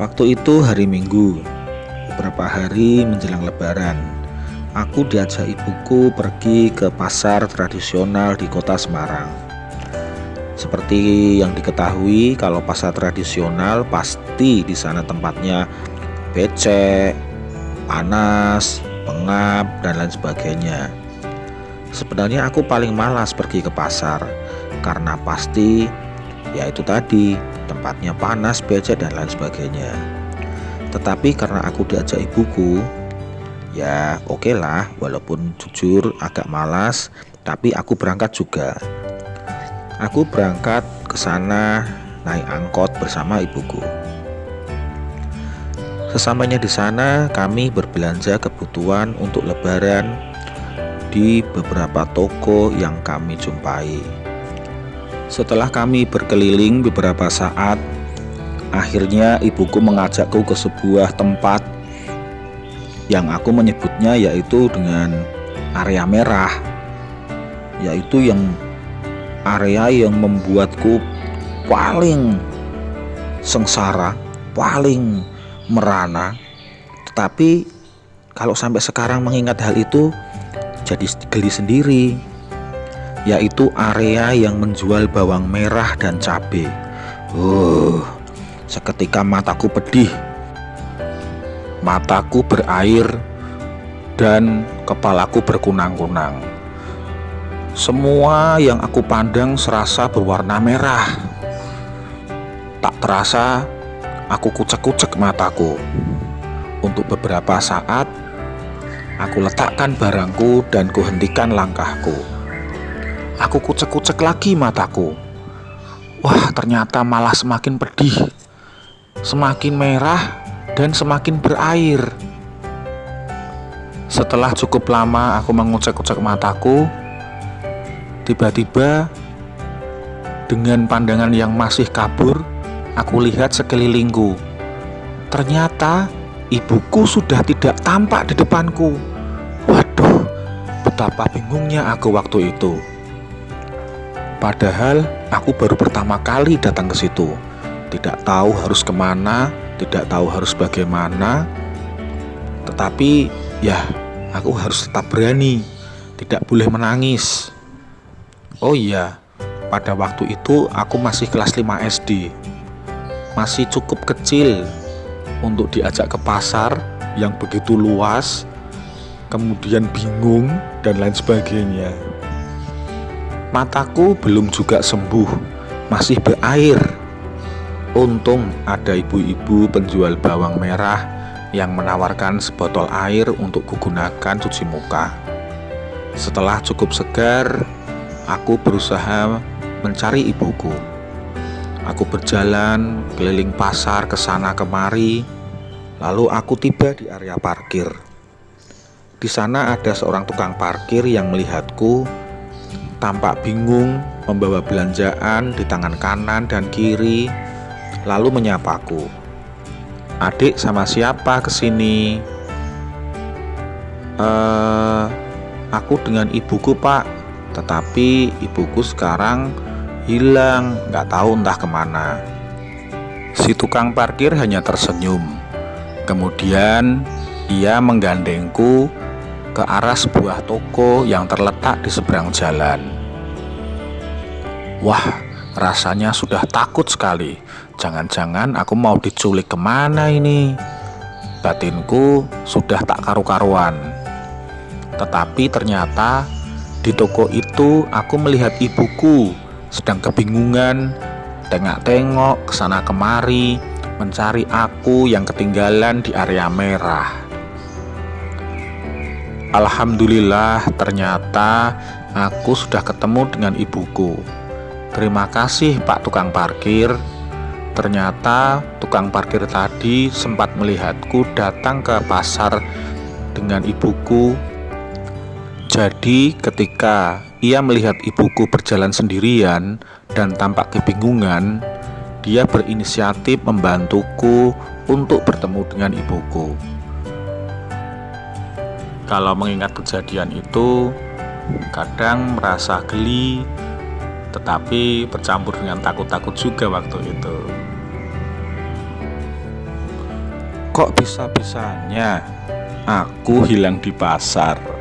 Waktu itu hari Minggu, beberapa hari menjelang Lebaran. Aku diajak ibuku pergi ke pasar tradisional di kota Semarang. Seperti yang diketahui, kalau pasar tradisional pasti di sana tempatnya becek, panas, pengap, dan lain sebagainya. Sebenarnya aku paling malas pergi ke pasar karena pasti ya itu tadi, tempatnya panas, becek, dan lain sebagainya. Tetapi karena aku diajak ibuku, ya oke lah, walaupun jujur agak malas, tapi aku berangkat juga. Aku berangkat ke sana naik angkot bersama ibuku. Sesampainya di sana, kami berbelanja kebutuhan untuk Lebaran di beberapa toko yang kami jumpai. Setelah kami berkeliling beberapa saat, akhirnya ibuku mengajakku ke sebuah tempat yang aku menyebutnya yaitu dengan area merah, yaitu area yang membuatku paling sengsara, paling merana. Tetapi kalau sampai sekarang mengingat hal itu, jadi geli sendiri, yaitu area yang menjual bawang merah dan cabai. Seketika mataku pedih, mataku berair, dan kepalaku berkunang-kunang. Semua yang aku pandang serasa berwarna merah. Tak terasa, aku kucek-kucek mataku. Untuk beberapa saat, aku letakkan barangku dan kuhentikan langkahku. Aku kucek-kucek lagi mataku. Wah, ternyata malah semakin pedih, semakin merah, dan semakin berair. Setelah cukup lama aku mengucek-ucek mataku, tiba-tiba dengan pandangan yang masih kabur, aku lihat sekelilingku. Ternyata ibuku sudah tidak tampak di depanku. Waduh, betapa bingungnya aku waktu itu. Padahal aku baru pertama kali datang ke situ, tidak tahu harus kemana, tidak tahu harus bagaimana. Tetapi ya, aku harus tetap berani, tidak boleh menangis. Oh iya, pada waktu itu aku masih kelas 5 SD, masih cukup kecil untuk diajak ke pasar yang begitu luas, kemudian bingung dan lain sebagainya. Mataku belum juga sembuh, masih berair. Untung ada ibu-ibu penjual bawang merah yang menawarkan sebotol air untuk kugunakan cuci muka. Setelah cukup segar, aku berusaha mencari ibuku. Aku berjalan keliling pasar ke sana kemari, lalu aku tiba di area parkir. Di sana ada seorang tukang parkir yang melihatku, tampak bingung membawa belanjaan di tangan kanan dan kiri, lalu menyapaku. "Adik, sama siapa kesini?" Aku dengan ibuku, Pak. Tetapi ibuku sekarang hilang, nggak tahu entah kemana." Si tukang parkir hanya tersenyum. Kemudian ia menggandengku ke arah sebuah toko yang terletak di seberang jalan. Wah, rasanya sudah takut sekali. Jangan-jangan aku mau diculik kemana ini? Batinku sudah tak karu-karuan. Tetapi ternyata di toko itu aku melihat ibuku sedang kebingungan, tengok-tengok ke sana kemari, mencari aku yang ketinggalan di area merah. Alhamdulillah, ternyata aku sudah ketemu dengan ibuku. "Terima kasih, Pak tukang parkir." Ternyata tukang parkir tadi sempat melihatku datang ke pasar dengan ibuku. Jadi ketika ia melihat ibuku berjalan sendirian dan tampak kebingungan, dia berinisiatif membantuku untuk bertemu dengan ibuku. Kalau mengingat kejadian itu, kadang merasa geli, tetapi bercampur dengan takut-takut juga waktu itu. Kok bisa-bisanya aku hilang di pasar?